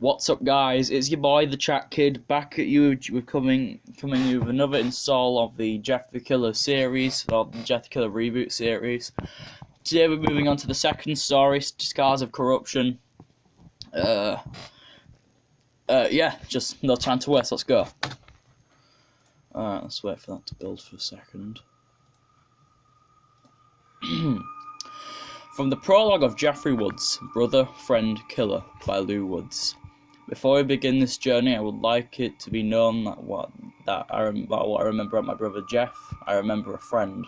What's up, guys? It's your boy, the Chat Kid, back at you. We're coming with another install of the Jeff the Killer series, or the Jeff the Killer reboot series. Today we're moving on to the second story, Scars of Corruption. Yeah, just no time to waste. Let's go. Alright, let's wait for that to build for a second. From the prologue of Jeffrey Woods, Brother, Friend, Killer by Lou Woods. Before we begin this journey, I would like it to be known that what I remember about my brother Jeff, I remember a friend.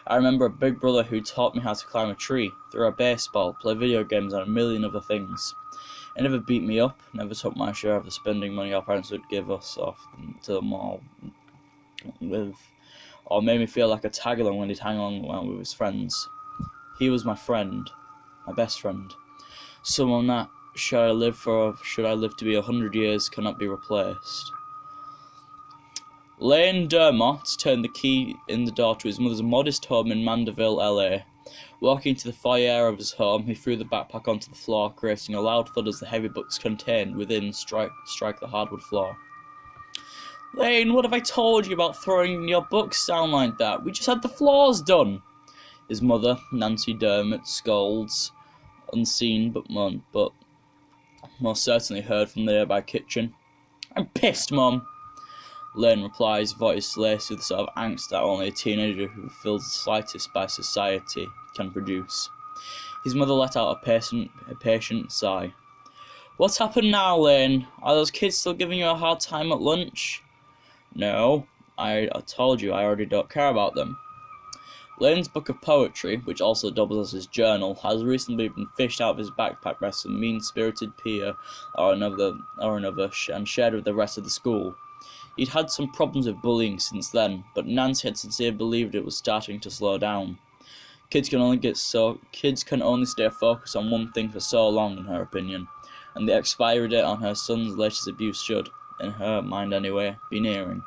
I remember a big brother who taught me how to climb a tree, throw a baseball, play video games, and a million other things. He never beat me up, never took my share of the spending money our parents would give us off to the mall with, or made me feel like a tag-along when he'd hang along with his friends. He was my friend, my best friend. Someone that, should I live to be 100 years, cannot be replaced. Lane Dermott turned the key in the door to his mother's modest home in Mandeville, LA. Walking to the foyer of his home, he threw the backpack onto the floor, creating a loud thud as the heavy books contained within strike the hardwood floor. Lane, what have I told you about throwing your books down like that? We just had the floors done. His mother, Nancy Dermott, scolds, unseen but most certainly heard from the nearby kitchen. I'm pissed, Mum. Lane replies, voice laced with the sort of angst that only a teenager who feels the slightest by society can produce. His mother let out a patient sigh. What's happened now, Lane? Are those kids still giving you a hard time at lunch? No, I told you I already don't care about them. Lane's book of poetry, which also doubles as his journal, has recently been fished out of his backpack by some mean-spirited peer or another and shared with the rest of the school. He'd had some problems with bullying since then, but Nancy had sincerely believed it was starting to slow down. Kids can only stay focused on one thing for so long, in her opinion, and the expiry date on her son's latest abuse should, in her mind anyway, be nearing.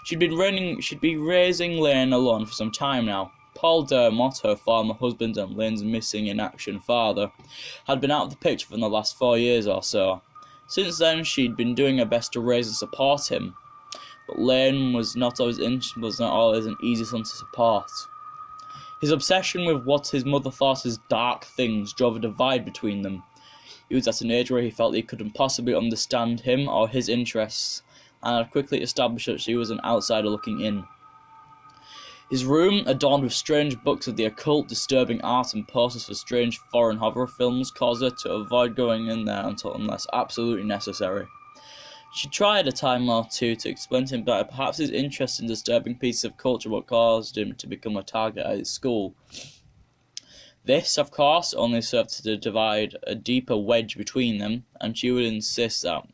She'd be raising Lane alone for some time now. Paul Dermott, her former husband and Lane's missing in action father, had been out of the picture for the last 4 years or so. Since then, she'd been doing her best to raise and support him, but Lane was not always an easy son to support. His obsession with what his mother thought as dark things drove a divide between them. He was at an age where he felt he couldn't possibly understand him or his interests, and had quickly established that she was an outsider looking in. His room, adorned with strange books of the occult, disturbing art, and posters for strange foreign horror films, caused her to avoid going in there unless absolutely necessary. She tried a time or two to explain to him that perhaps his interest in disturbing pieces of culture what caused him to become a target at his school. This, of course, only served to divide a deeper wedge between them, and she would insist that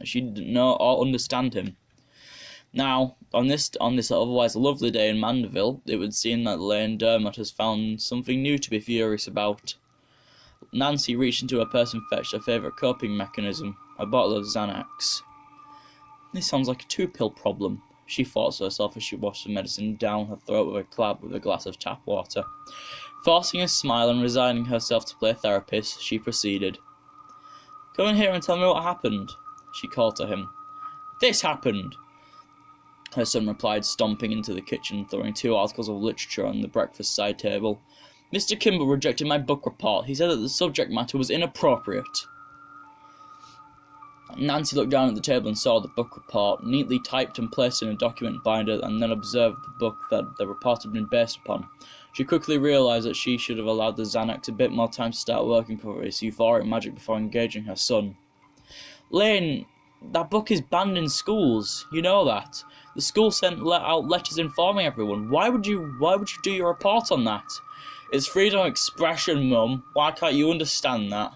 she didn't know or understand him. Now, on this otherwise lovely day in Mandeville, it would seem that Lane Dermott has found something new to be furious about. Nancy reached into her purse and fetched her favourite coping mechanism, a bottle of Xanax. This sounds like a 2-pill problem, she thought to herself as she washed the medicine down her throat with a glass of tap water. Forcing a smile and resigning herself to play therapist, she proceeded. Come in here and tell me what happened, she called to him. This happened, her son replied, stomping into the kitchen, throwing 2 articles of literature on the breakfast side table. Mr. Kimball rejected my book report. He said that the subject matter was inappropriate. Nancy looked down at the table and saw the book report, neatly typed and placed in a document binder, and then observed the book that the report had been based upon. She quickly realised that she should have allowed the Xanax a bit more time to start working for its euphoric magic before engaging her son. Lane, that book is banned in schools. You know that. The school sent out letters informing everyone. Why would you do your report on that? It's freedom of expression, Mum. Why can't you understand that?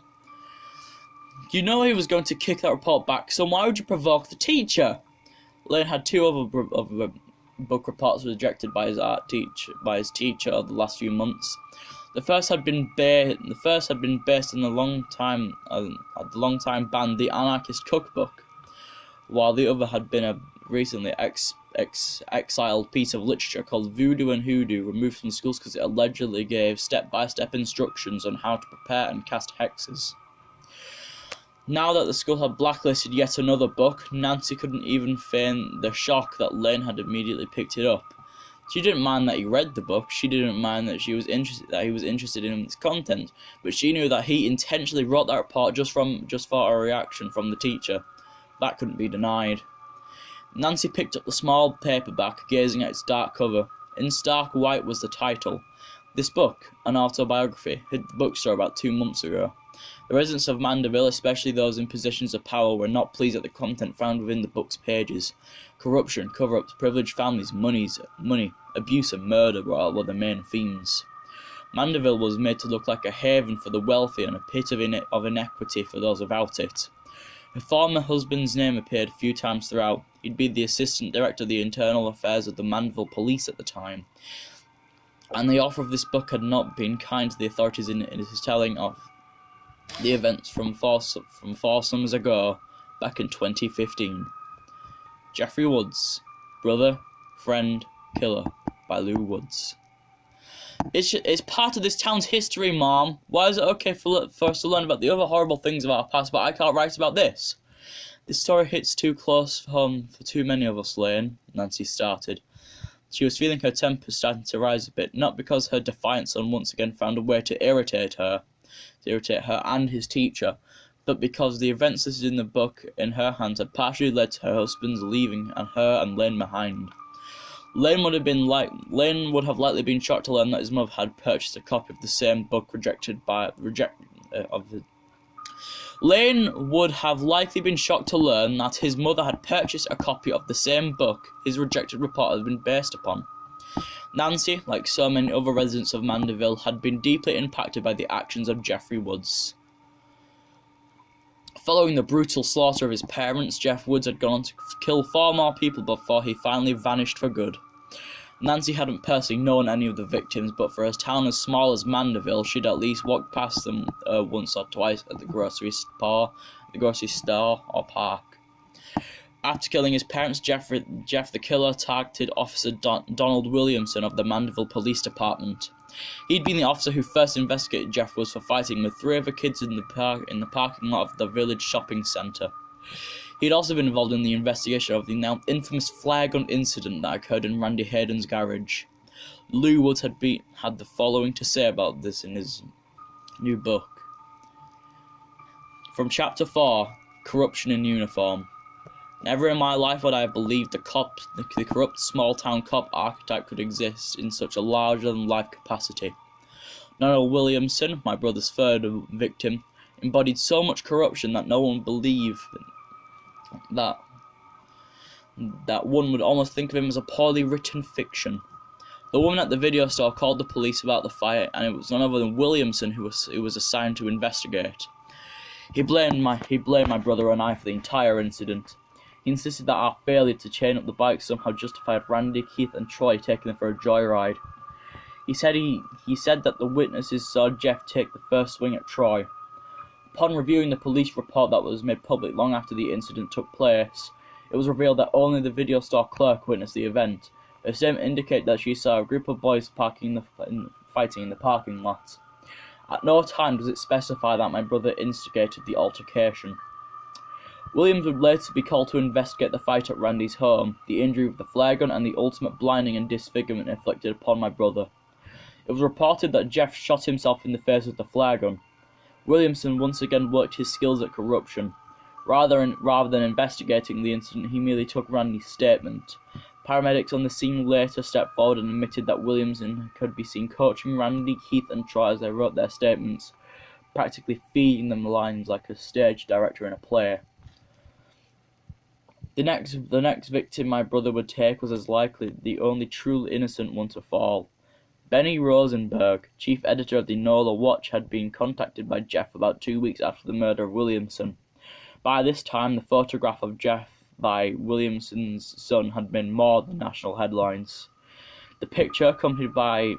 You know he was going to kick that report back, so why would you provoke the teacher? Lane had 2 other book reports rejected by his teacher over the last few months. The first had been based on the long time banned The Anarchist Cookbook, while the other had been a recently exiled piece of literature called Voodoo and Hoodoo, removed from schools because it allegedly gave step-by-step instructions on how to prepare and cast hexes. Now that the school had blacklisted yet another book, Nancy couldn't even feign the shock that Lane had immediately picked it up. She didn't mind that he read the book, she didn't mind that he was interested in its content, but she knew that he intentionally wrote that report just for a reaction from the teacher. That couldn't be denied. Nancy picked up the small paperback, gazing at its dark cover. In stark white was the title. This book, an autobiography, hit the bookstore about 2 months ago. The residents of Mandeville, especially those in positions of power, were not pleased at the content found within the book's pages. Corruption, cover-ups, privileged families, money, abuse and murder were the main themes. Mandeville was made to look like a haven for the wealthy and a pit of inequity for those without it. Her former husband's name appeared a few times throughout. He'd been the assistant director of the internal affairs of the Mandeville police at the time. And the author of this book had not been kind to the authorities in his telling of the events from four summers ago, back in 2015. Jeffrey Woods, Brother, Friend, Killer, by Lou Woods. It's part of this town's history, Mom. Why is it okay for us to learn about the other horrible things of our past, but I can't write about this? This story hits too close home for too many of us, Lane, Nancy started. She was feeling her temper starting to rise a bit, not because her defiant son once again found a way to irritate her and his teacher, but because the events listed in the book in her hands had partially led to her husband's leaving and her and Lane behind. Lane would have likely been shocked to learn that his mother had purchased a copy of the same book Lane would have likely been shocked to learn that his mother had purchased a copy of the same book his rejected report had been based upon. Nancy, like so many other residents of Mandeville, had been deeply impacted by the actions of Jeffrey Woods. Following the brutal slaughter of his parents, Jeff Woods had gone on to kill 4 more people before he finally vanished for good. Nancy hadn't personally known any of the victims, but for a town as small as Mandeville, she'd at least walked past them once or twice at the grocery store or park. After killing his parents, Jeff the killer targeted Officer Donald Williamson of the Mandeville Police Department. He'd been the officer who first investigated Jeff Woods for fighting with 3 other kids in the parking lot of the village shopping centre. He'd also been involved in the investigation of the now infamous flare gun incident that occurred in Randy Hayden's garage. Lou Woods had the following to say about this in his new book. From Chapter 4, Corruption in Uniform. Never in my life would I have believed the corrupt small-town cop archetype could exist in such a larger-than-life capacity. Donald Williamson, my brother's third victim, embodied so much corruption that no one believed that one would almost think of him as a poorly written fiction. The woman at the video store called the police about the fire, and it was none other than Williamson who was assigned to investigate. He blamed my brother and I for the entire incident. He insisted that our failure to chain up the bike somehow justified Randy, Keith, and Troy taking them for a joyride. He said that the witnesses saw Jeff take the first swing at Troy. Upon reviewing the police report that was made public long after the incident took place, it was revealed that only the video store clerk witnessed the event. Her statement indicated that she saw a group of boys fighting in the parking lot. At no time does it specify that my brother instigated the altercation. Williams would later be called to investigate the fight at Randy's home, the injury with the flare gun, and the ultimate blinding and disfigurement inflicted upon my brother. It was reported that Jeff shot himself in the face with the flare gun. Williamson once again worked his skills at corruption. Rather than investigating the incident, he merely took Randy's statement. Paramedics on the scene later stepped forward and admitted that Williamson could be seen coaching Randy, Keith, and Troy as they wrote their statements, practically feeding them lines like a stage director in a play. The next victim my brother would take was as likely the only truly innocent one to fall. Benny Rosenberg, chief editor of the NOLA Watch, had been contacted by Jeff about 2 weeks after the murder of Williamson. By this time, the photograph of Jeff by Williamson's son had made more than national headlines. The picture, accompanied by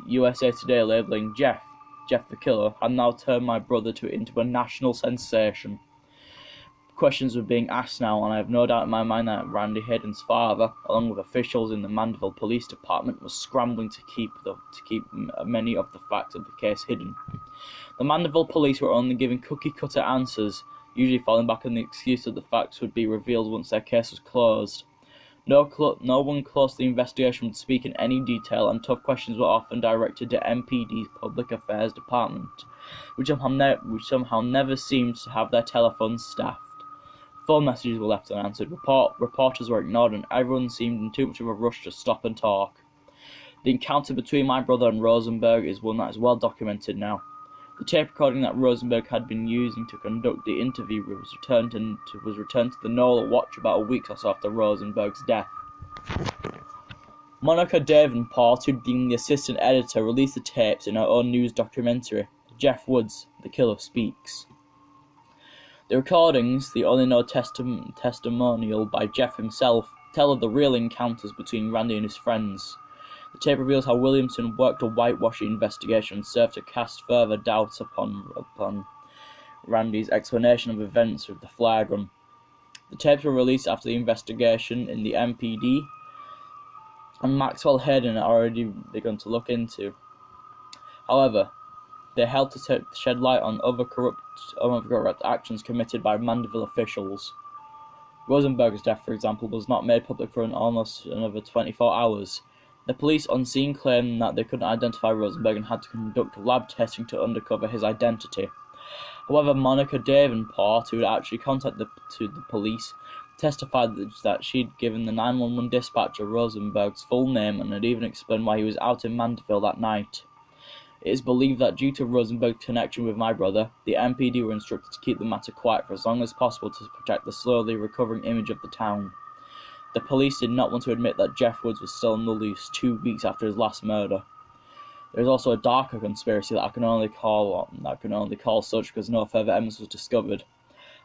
USA Today labelling Jeff the killer, had now turned my brother into a national sensation. questions were being asked now, and I have no doubt in my mind that Randy Hayden's father, along with officials in the Mandeville Police Department, was scrambling to keep many of the facts of the case hidden. The Mandeville police were only giving cookie-cutter answers, usually falling back on the excuse that the facts would be revealed once their case was closed. No one close to the investigation would speak in any detail, and tough questions were often directed to MPD's Public Affairs Department, which somehow never seemed to have their telephones staffed. Phone messages were left unanswered, reporters were ignored, and everyone seemed in too much of a rush to stop and talk. The encounter between my brother and Rosenberg is one that is well documented now. The tape recording that Rosenberg had been using to conduct the interview was returned to the Nola Watch about a week or so after Rosenberg's death. Monica Davenport, who'd been the assistant editor, released the tapes in her own news documentary, Jeff Woods, The Killer Speaks. The recordings, the only known testimonial by Jeff himself, tell of the real encounters between Randy and his friends. The tape reveals how Williamson worked a whitewashing investigation and served to cast further doubts upon Randy's explanation of events with the flare gun. The tapes were released after the investigation in the MPD, and Maxwell Hayden had already begun to look into. However, they helped to shed light on other corrupt actions committed by Mandeville officials. Rosenberg's death, for example, was not made public for almost another 24 hours. The police on scene claimed that they couldn't identify Rosenberg and had to conduct lab testing to uncover his identity. However, Monica Davenport, who had actually contacted the police, testified that she'd given the 911 dispatcher Rosenberg's full name and had even explained why he was out in Mandeville that night. It is believed that due to Rosenberg's connection with my brother, the MPD were instructed to keep the matter quiet for as long as possible to protect the slowly recovering image of the town. The police did not want to admit that Jeff Woods was still on the loose 2 weeks after his last murder. There is also a darker conspiracy that I can only call such because no further evidence was discovered.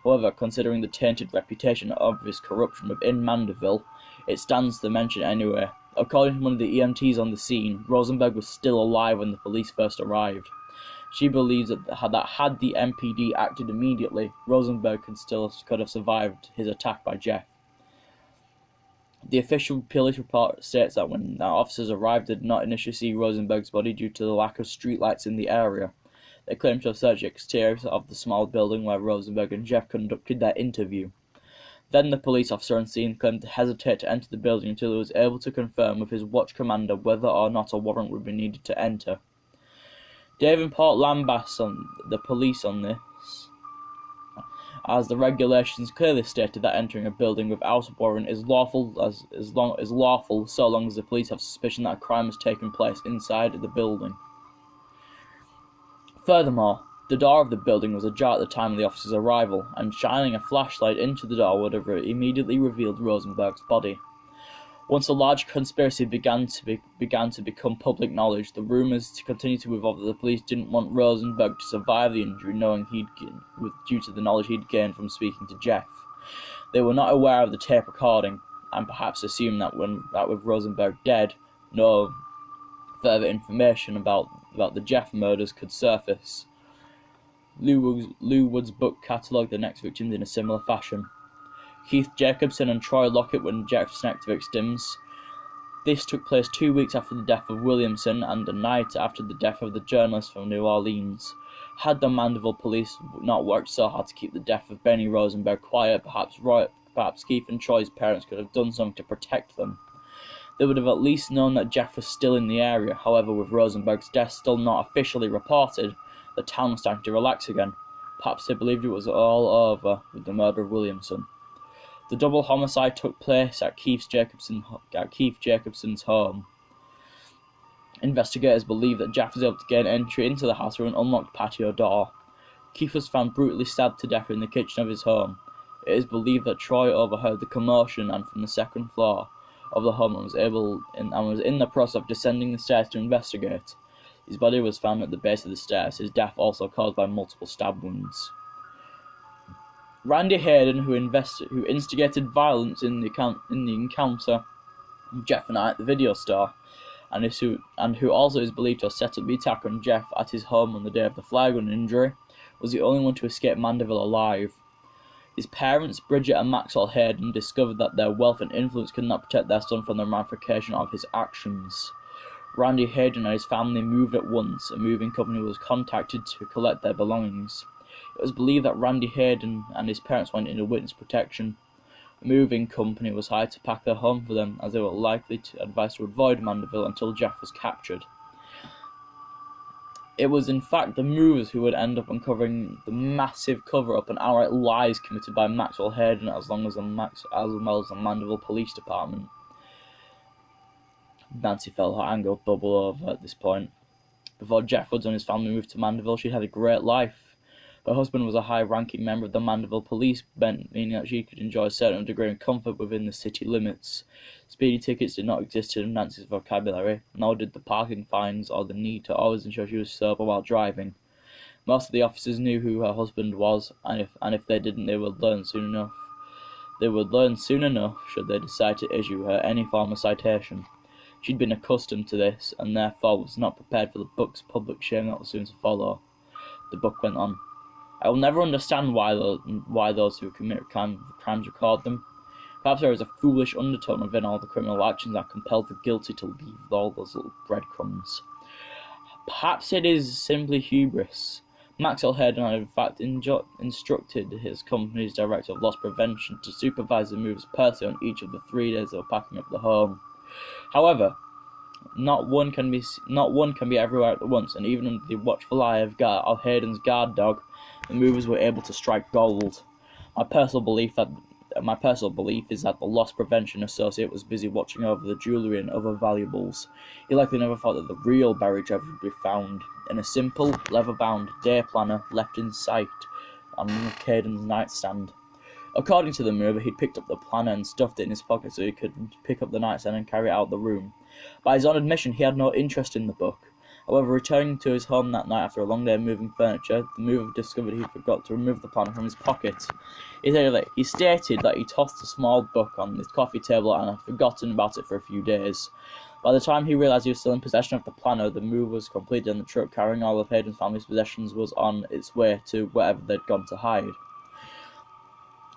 However, considering the tainted reputation of his corruption within Mandeville, it stands to mention anyway. According to one of the EMTs on the scene, Rosenberg was still alive when the police first arrived. She believes that had the MPD acted immediately, Rosenberg could have survived his attack by Jeff. The official police report states that when officers arrived, they did not initially see Rosenberg's body due to the lack of streetlights in the area. They claim to have searched the exterior of the small building where Rosenberg and Jeff conducted their interview. Then the police officer on scene claimed to hesitate to enter the building until he was able to confirm with his watch commander whether or not a warrant would be needed to enter. Davenport lambasts on the police on this, as the regulations clearly stated that entering a building without a warrant is lawful so long as the police have suspicion that a crime has taken place inside the building. Furthermore, the door of the building was ajar at the time of the officer's arrival, and shining a flashlight into the door would have immediately revealed Rosenberg's body. Once a large conspiracy began to become public knowledge, the rumours continued to evolve that the police didn't want Rosenberg to survive the injury, due to the knowledge he'd gained from speaking to Jeff. They were not aware of the tape recording, and perhaps assumed that with Rosenberg dead, no further information about the Jeff murders could surface. Lou Wood's book catalogued the next victims in a similar fashion. Keith Jacobson and Troy Lockett were Jeff's next victims. This took place 2 weeks after the death of Williamson and a night after the death of the journalist from New Orleans. Had the Mandeville police not worked so hard to keep the death of Benny Rosenberg quiet, perhaps Keith and Troy's parents could have done something to protect them. They would have at least known that Jeff was still in the area. However, with Rosenberg's death still not officially reported, the town was starting to relax again. Perhaps they believed it was all over with the murder of Williamson. The double homicide took place at Keith Jacobson's home. Investigators believe that Jeff was able to gain entry into the house through an unlocked patio door. Keith was found brutally stabbed to death in the kitchen of his home. It is believed that Troy overheard the commotion and from the second floor of the home and was in the process of descending the stairs to investigate. His body was found at the base of the stairs, his death also caused by multiple stab wounds. Randy Hayden, who instigated violence in the encounter with Jeff and I at the video store, and who also is believed to have set up the attack on Jeff at his home on the day of the flare gun injury, was the only one to escape Mandeville alive. His parents, Bridget and Maxwell Hayden, discovered that their wealth and influence could not protect their son from the ramification of his actions. Randy Hayden and his family moved at once. A moving company was contacted to collect their belongings. It was believed that Randy Hayden and his parents went into witness protection. A moving company was hired to pack their home for them, as they were likely to advise to avoid Mandeville until Jeff was captured. It was in fact the movers who would end up uncovering the massive cover-up and outright lies committed by Maxwell Hayden as well as the Mandeville Police Department. Nancy felt her anger bubble over at this point. Before Jeff Woods and his family moved to Mandeville, she had a great life. Her husband was a high-ranking member of the Mandeville Police, meaning that she could enjoy a certain degree of comfort within the city limits. Speeding tickets did not exist in Nancy's vocabulary, nor did the parking fines or the need to always ensure she was sober while driving. Most of the officers knew who her husband was, and if they didn't, they would learn soon enough. They would learn soon enough should they decide to issue her any form of citation. She'd been accustomed to this, and therefore was not prepared for the book's public shame that was soon to follow. The book went on. I will never understand why those who commit crimes record them. Perhaps there is a foolish undertone within all the criminal actions that compels the guilty to leave all those little breadcrumbs. Perhaps it is simply hubris. Maxwell Hayden had in fact instructed his company's director of loss prevention to supervise the movers personally on each of the 3 days they were packing up the home. However, not one can be everywhere at once, and even under the watchful eye of Hayden's guard dog, the movers were able to strike gold. My personal belief is that the loss prevention associate was busy watching over the jewellery and other valuables. He likely never thought that the real buried treasure would be found in a simple, leather-bound day planner left in sight on Hayden's nightstand. According to the mover, he'd picked up the planner and stuffed it in his pocket so he could pick up the nightstand and carry it out the room. By his own admission, he had no interest in the book. However, returning to his home that night after a long day of moving furniture, the mover discovered he forgot to remove the planner from his pocket. He stated that he tossed a small book on his coffee table and had forgotten about it for a few days. By the time he realised he was still in possession of the planner, the move was completed and the truck carrying all of Hayden's family's possessions was on its way to wherever they'd gone to hide.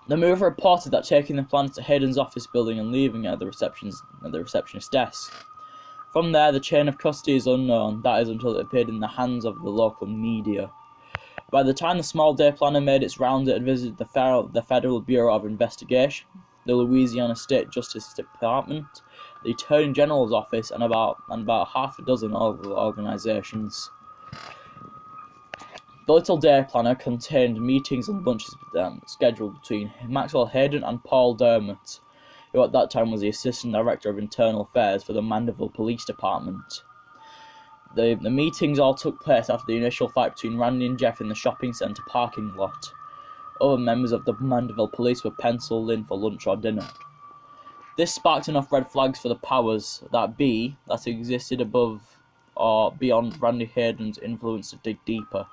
The mover reported that taking the planner to Hayden's office building and leaving it at the receptionist's desk. From there, the chain of custody is unknown, that is until it appeared in the hands of the local media. By the time the small day planner made its rounds, it had visited the Federal Bureau of Investigation, the Louisiana State Justice Department, the Attorney General's office, and about half a dozen other organizations. The little day planner contained meetings and lunches scheduled between Maxwell Hayden and Paul Dermott, who at that time was the Assistant Director of Internal Affairs for the Mandeville Police Department. The meetings all took place after the initial fight between Randy and Jeff in the shopping centre parking lot. Other members of the Mandeville Police were penciled in for lunch or dinner. This sparked enough red flags for the powers that be that existed above or beyond Randy Hayden's influence to dig deeper.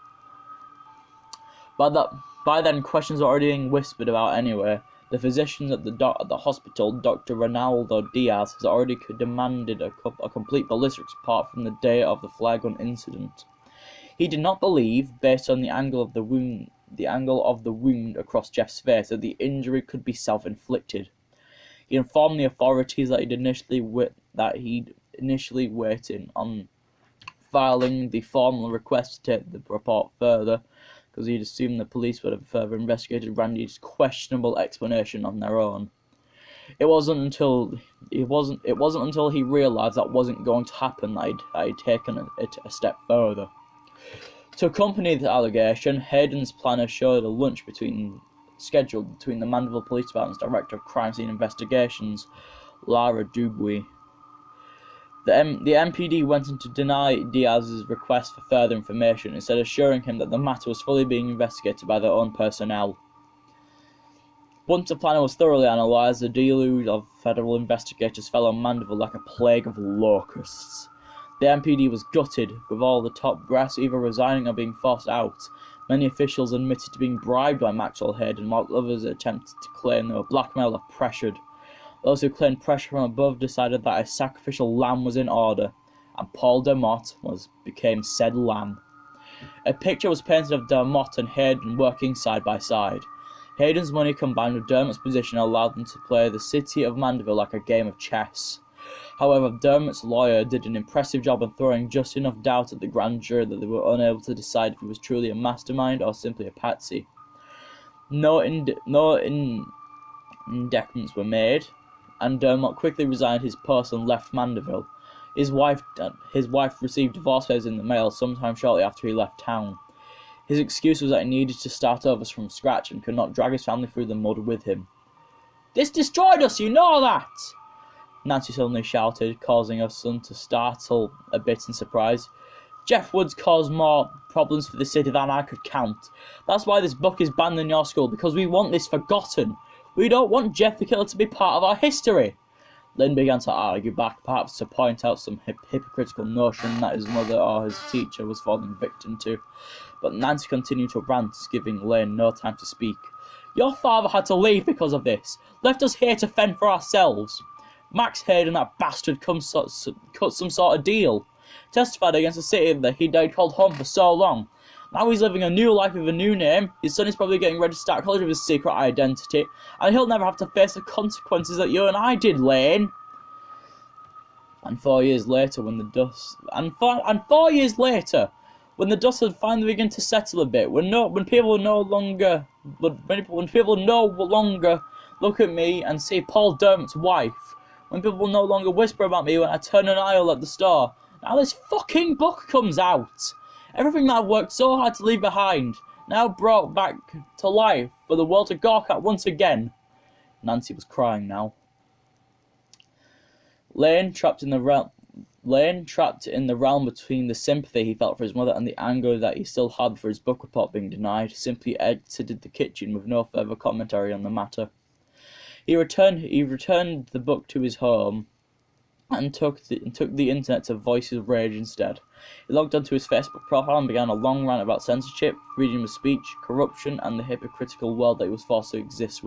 By then, questions were already being whispered about anyway. The physician at the hospital, Dr. Ronaldo Diaz, has already demanded a complete ballistics report from the day of the flare gun incident. He did not believe, based on the angle of the wound across Jeff's face, that the injury could be self-inflicted. He informed the authorities that he'd initially waited on filing the formal request to take the report further, because he'd assumed the police would have further investigated Randy's questionable explanation on their own. It wasn't until he realised that wasn't going to happen that I'd taken it a step further. To accompany the allegation, Hayden's planner showed a lunch scheduled between the Mandeville Police Department's Director of Crime Scene Investigations, Lara Dubuis. The MPD went on to deny Diaz's request for further information, instead assuring him that the matter was fully being investigated by their own personnel. Once the planner was thoroughly analysed, the deluge of federal investigators fell on Mandeville like a plague of locusts. The MPD was gutted, with all the top brass either resigning or being forced out. Many officials admitted to being bribed by Maxwell Hayden, while others attempted to claim they were blackmailed or pressured. Those who claimed pressure from above decided that a sacrificial lamb was in order, and Paul Dermott became said lamb. A picture was painted of Dermott and Hayden working side by side. Hayden's money combined with Dermot's position allowed them to play the city of Mandeville like a game of chess. However, Dermot's lawyer did an impressive job of throwing just enough doubt at the grand jury that they were unable to decide if he was truly a mastermind or simply a patsy. No indictments were made, and Dermot quickly resigned his post and left Mandeville. His wife received divorce papers in the mail sometime shortly after he left town. His excuse was that he needed to start over from scratch and could not drag his family through the mud with him. "This destroyed us, you know that!" Nancy suddenly shouted, causing her son to startle a bit in surprise. "Jeff Woods caused more problems for the city than I could count. That's why this book is banned in your school, because we want this forgotten. We don't want Jeff the Killer to be part of our history." Lynn began to argue back, perhaps to point out some hypocritical notion that his mother or his teacher was falling victim to. But Nancy continued to rant, giving Lynn no time to speak. "Your father had to leave because of this. Left us here to fend for ourselves. Max Hayden, that bastard, cut some sort of deal. Testified against the city that he'd called home for so long. Now he's living a new life with a new name. His son is probably getting ready to start college with his secret identity, and he'll never have to face the consequences that you and I did, Lane." And 4 years later, when the dust had finally begun to settle a bit, when people no longer look at me and see Paul Dermot's wife, when people no longer whisper about me when I turn an aisle at the store, now this fucking book comes out. Everything that I've worked so hard to leave behind, now brought back to life for the world to gawk at once again. Nancy was crying now. Lane, trapped in the realm between the sympathy he felt for his mother and the anger that he still had for his book report being denied, simply exited the kitchen with no further commentary on the matter. He returned the book to his home and took the internet to voice his rage instead. He logged onto his Facebook profile and began a long rant about censorship, freedom of speech, corruption, and the hypocritical world that he was forced to exist with.